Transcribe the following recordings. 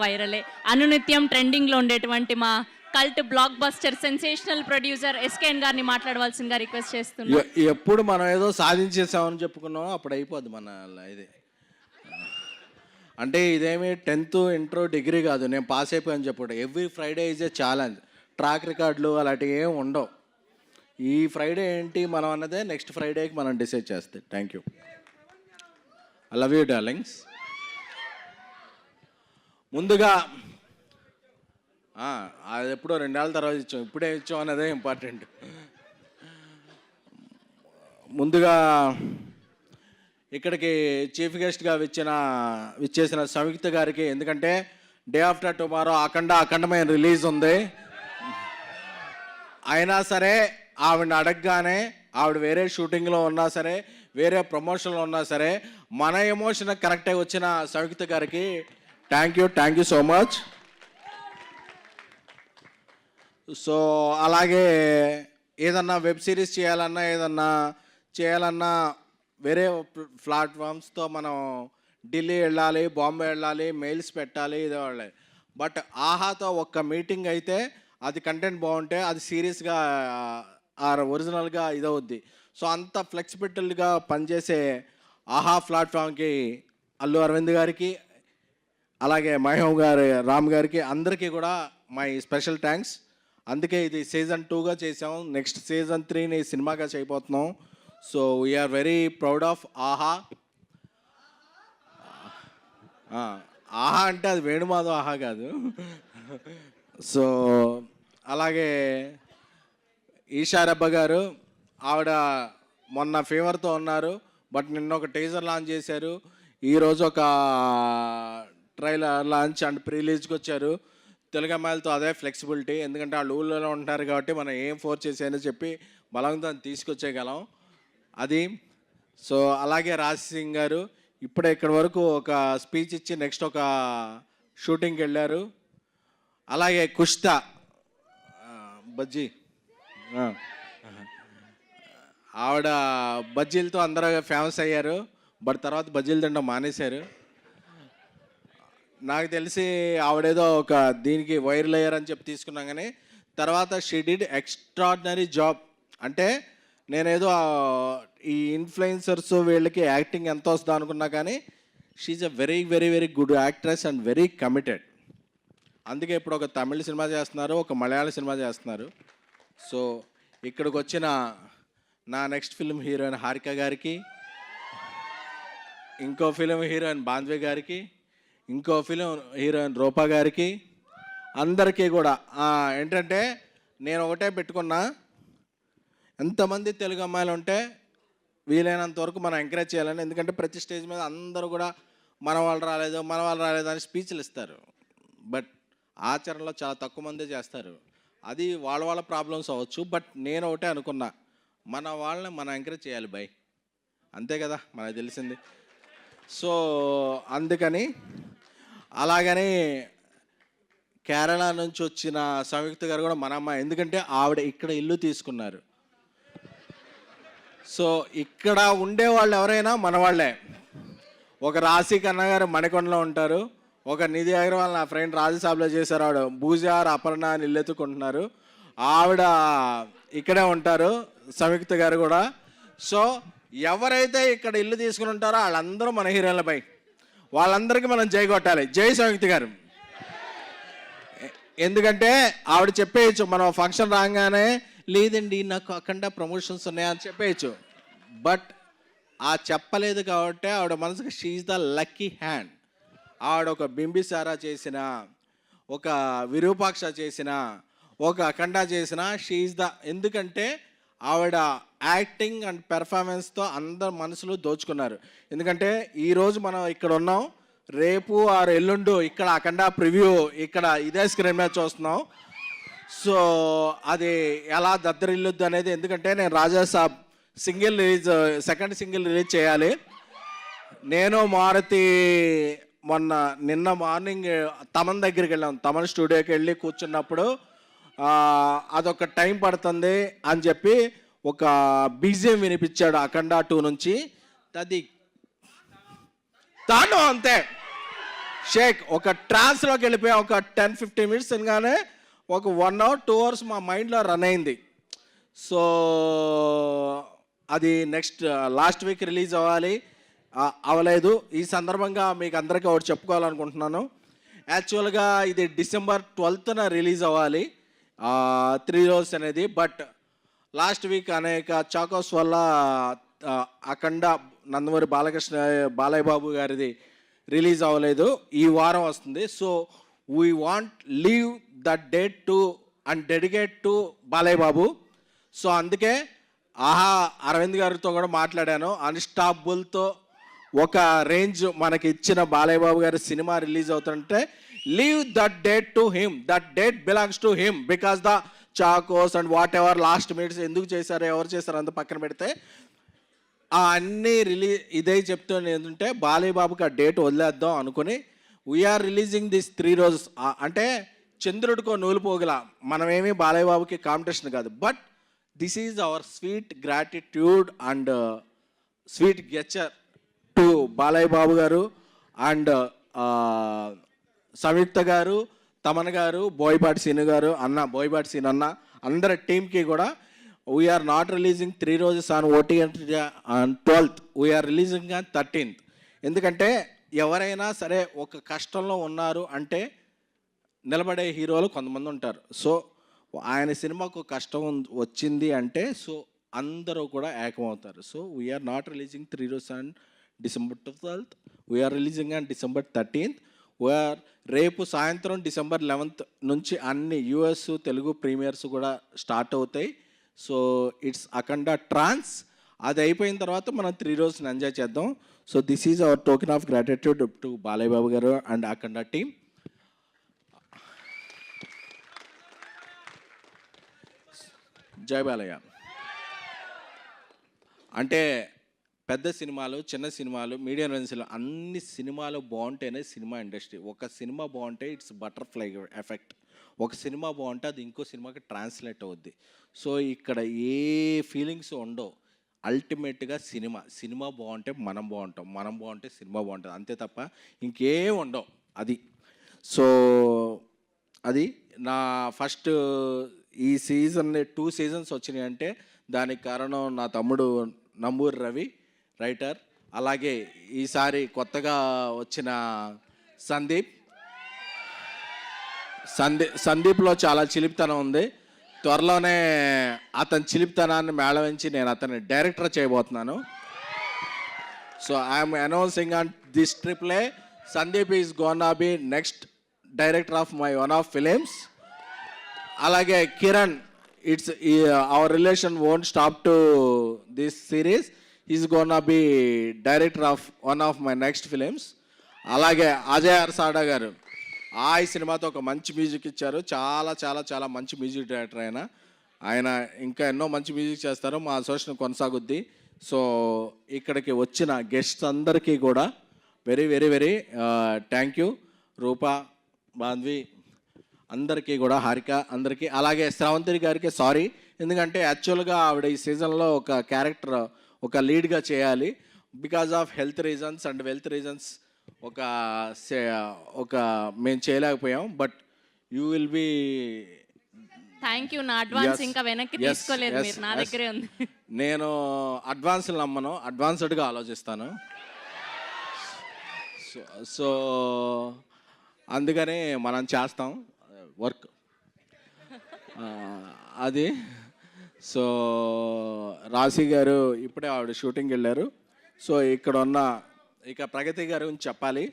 వైరలే అనునిత్యం ట్రెండింగ్లో ఉండేటువంటి మా cult block buster sensational producer SKN గారిని మాట్లాడవలసిందిగా రిక్వెస్ట్ చేస్తున్నాం. ఎప్పుడు మనం ఏదో సాధించేసామని చెప్పుకున్నాం అప్పుడు అయిపోద్ది మన ఇది. అంటే ఇదేమి 10th ఇంటర్ డిగ్రీ కాదు, నేను పాస్ అయిపోయాను చెప్పుడు. Every Friday is a challenge. Track రికార్డులు అలాంటివి ఏమి ఉండవు. ఈ ఫ్రైడే ఏంటి మనం అన్నదే నెక్స్ట్ ఫ్రైడేకి మనం డిసైడ్ చేస్తాం. Thank you. I love you darlings. ముందుగా అది ఎప్పుడో 2 ఏళ్ళ తర్వాత ఇచ్చాం, ఇప్పుడే ఇచ్చాం అన్నదే ఇంపార్టెంట్. ముందుగా ఇక్కడికి చీఫ్ గెస్ట్గా విచ్చేసిన సంయుక్త గారికి, ఎందుకంటే డే ఆఫ్టర్ టుమారో అఖండమైన రిలీజ్ ఉంది. అయినా సరే ఆవిడని అడగగానే ఆవిడ వేరే షూటింగ్లో ఉన్నా సరే, వేరే ప్రమోషన్లో ఉన్నా సరే, మన ఎమోషన్ కరెక్ట్గా వచ్చిన సంయుక్త గారికి thank you so much. So అలాగే ఏదన్నా వెబ్ సిరీస్ చేయాలన్నా వేరే ప్లాట్ఫామ్స్తో మనం ఢిల్లీ వెళ్ళాలి, బాంబే వెళ్ళాలి, మెయిల్స్ పెట్టాలి, ఇదే వాళ్ళే. బట్ ఆహాతో ఒక్క మీటింగ్ అయితే అది కంటెంట్ బాగుంటే అది సీరియస్గా ఒరిజినల్గా ఇదవుద్ది. సో అంత ఫ్లెక్సిబిలిటీగా పనిచేసే ఆహా ప్లాట్ఫామ్కి అల్లు అరవింద్ గారికి, అలాగే మహేవ్ గారు, రామ్ గారికి, అందరికీ కూడా మై స్పెషల్ థ్యాంక్స్. అందుకే ఇది సీజన్ 2గా చేసాం, నెక్స్ట్ సీజన్ 3ని సినిమాగా చేయబోతున్నాం. So we are very proud of Aha. Aha అంటే అది వేణుమాధవ్ ఆహా కాదు. సో అలాగే ఈషారబ్బ గారు, ఆవిడ మొన్న ఫీవర్తో ఉన్నారు, బట్ నిన్న ఒక టీజర్ లాంచ్ చేశారు, ఈరోజు ఒక ట్రైలర్ లాంచ్ అండ్ ప్రీలీజ్కి వచ్చారు. తెలుగు అమ్మాయిలతో అదే ఫ్లెక్సిబిలిటీ, ఎందుకంటే వాళ్ళు ఊళ్ళో ఉంటారు కాబట్టి మనం ఏం ఫోర్స్ చేసాయని చెప్పి బలవంతం తీసుకొచ్చేయగలం అది. సో అలాగే రాజ్ సింగ్ గారు ఇప్పుడే ఇక్కడి వరకు ఒక స్పీచ్ ఇచ్చి నెక్స్ట్ ఒక షూటింగ్కి వెళ్ళారు. అలాగే కుష్తా బజ్జీ, ఆవిడ బజ్జీలతో అందరూ ఫేమస్ అయ్యారు, బట్ తర్వాత బజ్జీలు తినడం మానేశారు. నాకు తెలిసి ఆవిడేదో ఒక దీనికి వైరల్ అయ్యారని చెప్పి తీసుకున్నాం, కానీ తర్వాత షీ డిడ్ ఎక్స్ట్రాడినరీ జాబ్. అంటే నేనేదో ఈ ఇన్ఫ్లుయెన్సర్స్ వీళ్ళకి యాక్టింగ్ ఎంత వస్తుందో అనుకున్నా, కానీ she's a very very very good actress and very committed. అందుకే ఇప్పుడు ఒక తమిళ సినిమా చేస్తున్నారు, ఒక మలయాళ సినిమా చేస్తున్నారు. సో ఇక్కడికి వచ్చిన నా నెక్స్ట్ ఫిల్మ్ హీరోయిన్ హారిక గారికి, ఇంకో ఫిలిం హీరోయిన్ బాంధ్వే గారికి, ఇంకో ఫిలిం హీరోయిన్ రూపా గారికి, అందరికీ కూడా ఏంటంటే నేను ఒకటే పెట్టుకున్నా, ఎంతమంది తెలుగు అమ్మాయిలు ఉంటే వీలైనంత వరకు మనం ఎంకరేజ్ చేయాలని. ఎందుకంటే ప్రతి స్టేజ్ మీద అందరూ కూడా మన వాళ్ళు రాలేదు అని స్పీచ్లు ఇస్తారు, బట్ ఆచరణలో చాలా తక్కువ మందే చేస్తారు. అది వాళ్ళ ప్రాబ్లమ్స్ అవ్వచ్చు, బట్ నేను ఒకటే అనుకున్నా, మన వాళ్ళని మనం ఎంకరేజ్ చేయాలి బై, అంతే కదా మనకు తెలిసింది. సో అందుకని అలాగని కేరళ నుంచి వచ్చిన సంయుక్త గారు కూడా మన అమ్మాయి, ఎందుకంటే ఆవిడ ఇక్కడ ఇల్లు తీసుకున్నారు. సో ఇక్కడ ఉండేవాళ్ళు ఎవరైనా మన వాళ్ళే. ఒక రాశి కన్నా గారు మణికొండలో ఉంటారు, ఒక నిధి అగర్వాల్ నా ఫ్రెండ్ రాజసాబ్లో చేశారు, ఆవిడ భూజార్ అపర్ణ అని ఇల్లు ఎత్తుకుంటున్నారు, ఆవిడ ఇక్కడే ఉంటారు, సంయుక్త గారు కూడా. సో ఎవరైతే ఇక్కడ ఇల్లు తీసుకుని ఉంటారో వాళ్ళందరూ మన హీరోయిన్లపై, వాళ్ళందరికీ మనం జై కొట్టాలి. జై సంయుక్త గారు. ఎందుకంటే ఆవిడ చెప్పేయచ్చు, మనం ఫంక్షన్ రాగానే లేదండి నాకు అఖండ ప్రమోషన్స్ ఉన్నాయని చెప్పేయచ్చు, బట్ చెప్పలేదు కాబట్టి ఆవిడ మనసుకి షీఈ్ ద లక్కీ హ్యాండ్. ఆవిడ ఒక బింబిసారా చేసిన, ఒక విరూపాక్ష చేసిన, ఒక అఖండ చేసిన, షీఈ్ ద, ఎందుకంటే ఆవిడ యాక్టింగ్ అండ్ పెర్ఫార్మెన్స్తో అందరు మనసులు దోచుకున్నారు. ఎందుకంటే ఈరోజు మనం ఇక్కడ ఉన్నాం, రేపు ఆరు ఎల్లుండు ఇక్కడ అఖండ ప్రివ్యూ ఇక్కడ ఇదే స్క్రీన్ మీద చూస్తున్నాం. సో అది ఎలా దద్దరిల్లుద్దు అనేది, ఎందుకంటే నేను రాజాసాబ్ సెకండ్ సింగిల్ రిలీజ్ చేయాలి. నేను మారుతి నిన్న మార్నింగ్ తమన్ దగ్గరికి వెళ్ళాం, తమన్ స్టూడియోకి వెళ్ళి కూర్చున్నప్పుడు అదొక టైం పడుతుంది అని చెప్పి ఒక బీజిఎం వినిపించాడు అఖండ 2 నుంచి, అది తాను అంతే. షేక్ ఒక ట్రాన్స్లోకి వెళ్ళిపోయా. ఒక 10-15 మినిట్స్ అనగానే ఒక 1 hour 2 hours మా మైండ్లో రన్ అయింది. సో అది నెక్స్ట్ లాస్ట్ వీక్ రిలీజ్ అవ్వాలి, అవ్వలేదు. ఈ సందర్భంగా మీకు అందరికీ ఒకటి చెప్పుకోవాలనుకుంటున్నాను. యాక్చువల్గా ఇది December 12th రిలీజ్ అవ్వాలి 3 రోజు అనేది. బట్ లాస్ట్ వీక్ అనేక చాకోస్ వల్ల అఖండ నందమూరి బాలయ్య బాబు గారిది రిలీజ్ అవ్వలేదు. ఈ వారం వస్తుంది. So we want leave that date to and dedicate to Balayya Babu. So అందుకే అరవింద్ గారితో కూడా మాట్లాడాను. అన్స్టాపుల్తో ఒక రేంజ్ మనకి ఇచ్చిన బాలయ్య బాబు గారి సినిమా రిలీజ్ అవుతుంటే leave that date to him, that date belongs to him. Because the Chocos and what ever last minutes ఎందుకు చేశారో ఎవరు చేశారో అంత పక్కన పెడితే అన్నీ ఇదే చెప్తుంది. ఏంటంటే బాలయ్య బాబుకి ఆ డేట్ వదిలేద్దాం అనుకుని వీఆర్ రిలీజింగ్ దిస్ 3 రోజెస్. అంటే చంద్రుడికో నూలు పోగల, మనమేమి బాలయ్య బాబుకి కాంపిటీషన్ కాదు. But this is our sweet gratitude and sweet gesture to Balayya Babu గారు అండ్ సంయుక్త గారు, తమన్ గారు, బోయపాటి సీను గారు, బోయపాటి సీను అన్న, అందరి టీంకి కూడా we are not releasing 3 roses on OTT on 12th. We are releasing on 13th. ఎందుకంటే ఎవరైనా సరే ఒక కష్టంలో ఉన్నారు అంటే నిలబడే హీరోలు కొంతమంది ఉంటారు. సో ఆయన సినిమాకు కష్టం వచ్చింది అంటే సో అందరూ కూడా ఏకమవుతారు. So we are not releasing 3 roses on December 12th. We are releasing on December 13th. We are రేపు సాయంత్రం December 11th నుంచి అన్ని US తెలుగు ప్రీమియర్స్ కూడా స్టార్ట్ అవుతాయి. So it's Akhanda trance. అది అయిపోయిన తర్వాత మనం 3 రోజులు ఎంజాయ్ చేద్దాం. So this is our token of gratitude to Balayya Babu గారు అండ్ అఖండ టీమ్. జై బాలయ్య. అంటే పెద్ద సినిమాలు, చిన్న సినిమాలు, మీడియం రేంజ్లో అన్ని సినిమాలు బాగుంటేనే సినిమా ఇండస్ట్రీ. ఒక సినిమా బాగుంటే ఇట్స్ బటర్ఫ్లై ఎఫెక్ట్. ఒక సినిమా బాగుంటే అది ఇంకో సినిమాకి ట్రాన్స్లేట్ అవుద్ది. సో ఇక్కడ ఏ ఫీలింగ్స్ ఉండవు. అల్టిమేట్గా సినిమా బాగుంటే మనం బాగుంటాం, మనం బాగుంటే సినిమా బాగుంటుంది, అంతే తప్ప ఇంకేం ఉండవు. అది సో అది నా ఫస్ట్ ఈ సీజన్ 2 seasons వచ్చినాయి అంటే దానికి కారణం నా తమ్ముడు నంబూరి రవి, రైటర్. అలాగే ఈసారి కొత్తగా వచ్చిన సందీప్లో చాలా చిలిపితనం ఉంది. త్వరలోనే అతని చిలిపితనాన్ని మేళవించి నేను అతన్ని డైరెక్టర్ చేయబోతున్నాను. So I'm announcing on this triple Sandeep is gonna be next director of my one of films. అలాగే Kiran, it's our relation won't stop to this series. Is gonna be director of one of my next films. అలాగే అజయ్ అర్సాడా గారు ఈ సినిమాతో ఒక మంచి music ఇచ్చారు. చాలా చాలా చాలా మంచి మ్యూజిక్ డైరెక్టర్ ఆయన ఇంకా ఎన్నో మంచి మ్యూజిక్ చేస్తారు. మా అసోసియేషన్ కొనసాగుద్ది. సో ఇక్కడికి వచ్చిన గెస్ట్స్ అందరికీ కూడా very very very thank you. Roopa, Bandhvi అందరికీ కూడా, హారిక అందరికీ, అలాగే శ్రావంతి గారికి సారీ. ఎందుకంటే యాక్చువల్గా ఆవిడ ఈ సీజన్లో ఒక క్యారెక్టర్, ఒక లీడ్గా చేయాలి. Because of health reasons and wealth reasons ఒక మేము చేయలేకపోయాం. But you will be. Thank you. నా అడ్వాన్స్ ఇంకా వెనక్కి తీసుకోలేదు మీరు, నా దగ్గరే ఉంది. నేను అడ్వాన్స్లు నమ్మను, అడ్వాన్స్డ్గా ఆలోచిస్తాను. సో అందుకని మనం చేస్తాం వర్క్ అది. సో రాశి గారు ఇప్పుడే ఆవిడ షూటింగ్కి వెళ్ళారు. సో ఇక్కడ ఉన్న ప్రగతి గారి గురించి చెప్పాలి.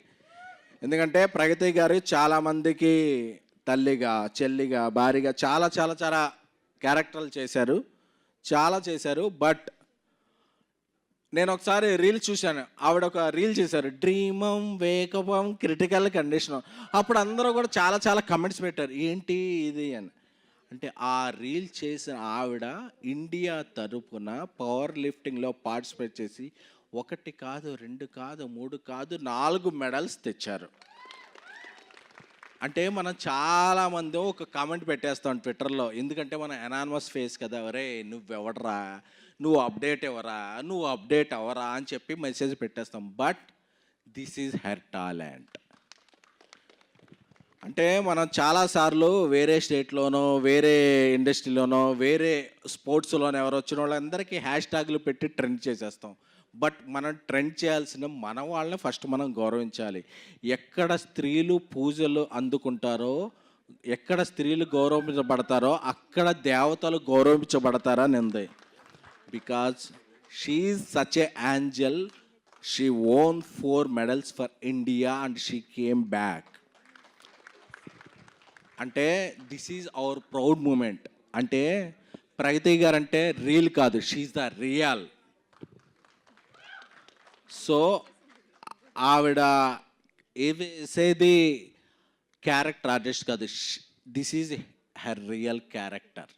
ఎందుకంటే ప్రగతి గారు చాలామందికి తల్లిగా, చెల్లిగా, భార్యగా చాలా చాలా చాలా క్యారెక్టర్లు చేశారు. బట్ నేను ఒకసారి రీల్ చూశాను. ఆవిడ ఒక రీల్ చేశారు, డ్రీమం, వేకపం, క్రిటికల్ కండిషన్. అప్పుడు అందరూ కూడా చాలా చాలా కమెంట్స్ పెట్టారు, ఏంటి ఇది అని. అంటే ఆ రీల్ చేసిన ఆవిడ ఇండియా తరపున పవర్ లిఫ్టింగ్లో పార్టిసిపేట్ చేసి 1 కాదు, 2 కాదు, 3 కాదు, 4 మెడల్స్ తెచ్చారు. అంటే మనం చాలామంది ఒక కామెంట్ పెట్టేస్తాం ట్విట్టర్లో, ఎందుకంటే మన ఎనానిమస్ ఫేస్ కదా, ఒరే నువ్వెవడరా, నువ్వు అప్డేట్ అవ్వరా అని చెప్పి మెసేజ్ పెట్టేస్తాం. But this is her talent. అంటే మనం చాలాసార్లు వేరే స్టేట్లోనో వేరే ఇండస్ట్రీలోనో వేరే స్పోర్ట్స్లోనో ఎవరు వచ్చిన వాళ్ళందరికీ హ్యాష్ ట్యాగ్లు పెట్టి ట్రెండ్ చేసేస్తాం. బట్ మనం ట్రెండ్ చేయాల్సిన మన వాళ్ళని ఫస్ట్ మనం గౌరవించాలి. ఎక్కడ స్త్రీలు పూజలు అందుకుంటారో, ఎక్కడ స్త్రీలు గౌరవించబడతారో అక్కడ దేవతలు గౌరవించబడతారని ఉంది. Because she is such a angel. She won 4 medals for India and she came back. అంటే this is our proud moment. అంటే ప్రగతి గారు అంటే రీల్ కాదు, షీఈ్ ద రియల్. సో ఆవిడ వేసేది క్యారెక్టర్ ఆర్టిస్ట్ కాదు, this is her real character.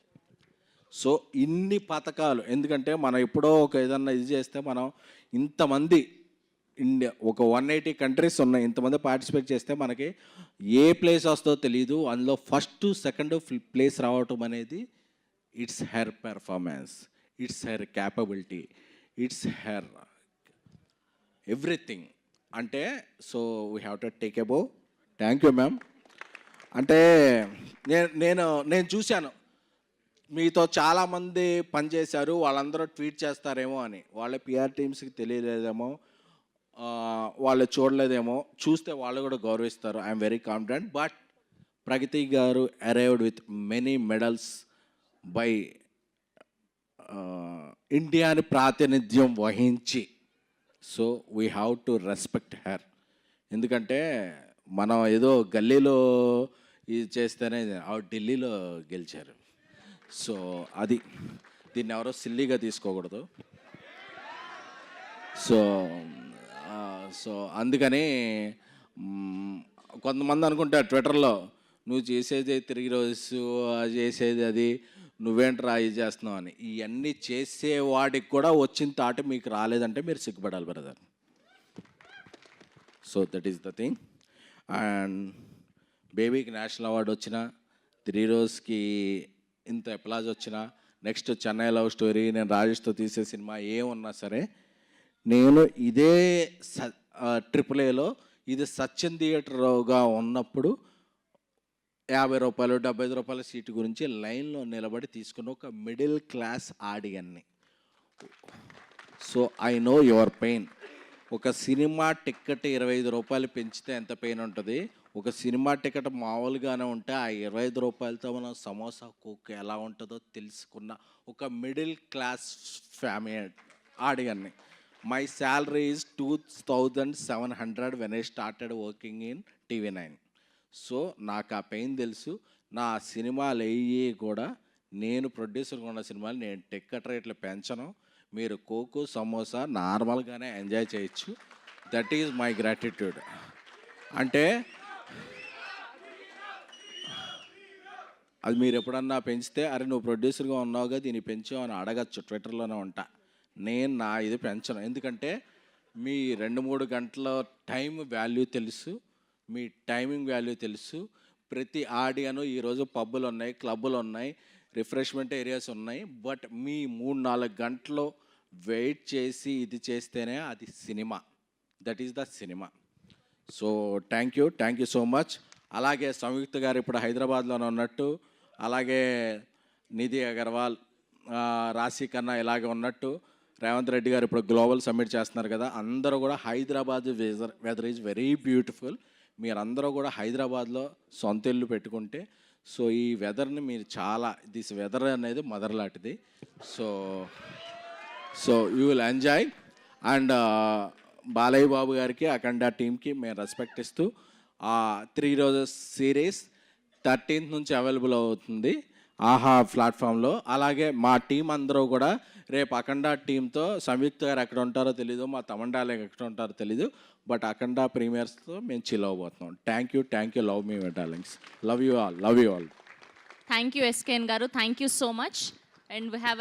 So ఇన్ని పథకాలు, ఎందుకంటే మనం ఎప్పుడో ఒక ఏదన్నా ఇది చేస్తే మనం ఇంతమంది ఇండియా ఒక 180 కంట్రీస్ ఉన్నాయి, ఇంతమంది పార్టిసిపేట్ చేస్తే మనకి ఏ ప్లేస్ వస్తుందో తెలియదు. అందులో ఫస్ట్ సెకండ్ ప్లేస్ రావటం అనేది it's her performance, it's her capability, it's her everything. అంటే so we have to take above. Thank you ma'am. అంటే నేను చూశాను మీతో చాలామంది పనిచేశారు, వాళ్ళందరూ ట్వీట్ చేస్తారేమో అని. వాళ్ళ పిఆర్ టీమ్స్కి తెలియలేదేమో, వాళ్ళు చూడలేదేమో, చూస్తే వాళ్ళు కూడా గౌరవిస్తారు. I'm very confident. But Pragathi garu arrived with many medals by ఇండియాని ప్రాతినిధ్యం వహించి. So we have to respect her. ఎందుకంటే మనం ఏదో గల్లీలో ఇది చేస్తేనే ఆవిడ ఢిల్లీలో గెలిచారు. సో అది దీన్ని ఎవరో సిల్లీగా తీసుకోకూడదు. సో సో అందుకని కొంతమంది అనుకుంటారు ట్విట్టర్లో, నువ్వు చేసేది తిరిగి రోజు చేసేది అది, నువ్వేంట్రా ఇది చేస్తున్నావు అని. ఇవన్నీ చేసేవాడికి కూడా వచ్చిన తాట మీకు రాలేదంటే మీరు సిగ్గుపడాలి brother. So that is the thing. And బేబీకి నేషనల్ అవార్డు వచ్చిన, 3 రోజుకి ఇంత అప్లాజ్ వచ్చిన, నెక్స్ట్ చెన్నై లవ్ స్టోరీ, నేను రాజేష్తో తీసే సినిమా ఏమున్నా సరే, నేను ఇదే AAAలో ఇది సత్యం థియేటర్గా ఉన్నప్పుడు 50 రూపాయలు 75 రూపాయల సీటు గురించి లైన్లో నిలబడి తీసుకున్న ఒక మిడిల్ క్లాస్ ఆడియన్ని. So I know your pain. ఒక సినిమా టికెట్ 25 రూపాయలు పెంచితే ఎంత పెయిన్ ఉంటుంది, ఒక సినిమా టికెట్ మామూలుగానే ఉంటే ఆ 25 రూపాయలతో మనం సమోసా కోక్ ఎలా ఉంటుందో తెలుసుకున్న ఒక మిడిల్ క్లాస్ ఫ్యామిలీ ఆడియన్ని. My salary is 2700 when I started working in TV9. So నాకు ఆ పెయిన్ తెలుసు. నా సినిమాలు అయ్యి కూడా, నేను ప్రొడ్యూసర్గా ఉన్న సినిమాలు నేను టికెట్ రేట్లు పెంచను. మీరు కోకు సమోసా నార్మల్గానే ఎంజాయ్ చేయొచ్చు. That is my gratitude. అంటే అది మీరు ఎప్పుడన్నా పెంచితే, అరే నువ్వు ప్రొడ్యూసర్గా ఉన్నావుగా దీన్ని పెంచావు అని అడగచ్చు, ట్విట్టర్లోనే ఉంటా. నేను నా ఇది పెంచను. ఎందుకంటే మీ 2-3 గంటల టైం వాల్యూ తెలుసు, మీ టైమింగ్ వాల్యూ తెలుసు. ప్రతి ఆడియను ఈరోజు పబ్బులు ఉన్నాయి, క్లబ్బులు ఉన్నాయి, రిఫ్రెష్మెంట్ ఏరియాస్ ఉన్నాయి. బట్ మీ 3-4 గంటలు వెయిట్ చేసి ఇది చేస్తేనే అది cinema. That is the cinema. So thank you so much. అలాగే సంయుక్త గారు ఇప్పుడు హైదరాబాద్లోనే ఉన్నట్టు, అలాగే నిధి అగర్వాల్, రాశి కన్నా ఇలాగే ఉన్నట్టు, రేవంత్ రెడ్డి గారు ఇప్పుడు గ్లోబల్ సమ్మిట్ చేస్తున్నారు కదా, అందరూ కూడా Hyderabad weather is very beautiful. మీరందరూ కూడా హైదరాబాద్లో సొంత ఇల్లు పెట్టుకుంటే, సో ఈ వెదర్ని మీరు చాలా, దిస్ వెదర్ అనేది మదర్ లాంటిది. So you will enjoy. And Balayya Babu గారికి, అఖండ టీమ్కి మేము రెస్పెక్ట్ ఇస్తూ 3 రోజెస్ సిరీస్ 13th నుంచి అవైలబుల్ అవుతుంది ఆహా ప్లాట్ఫామ్లో. అలాగే మా టీం అందరూ కూడా రేపు అఖండ టీంతో, సంయుక్త గారు ఎక్కడ ఉంటారో తెలీదు, మా తమండాలు ఎక్కడ ఉంటారో తెలీదు, బట్ అఖండ ప్రీమియర్స్తో మేము చిల్ అవ్వబోతున్నాం. Thank you. లవ్ మీ darlings. Love you all. Thank you SKN గారు. Thank you so much. And we have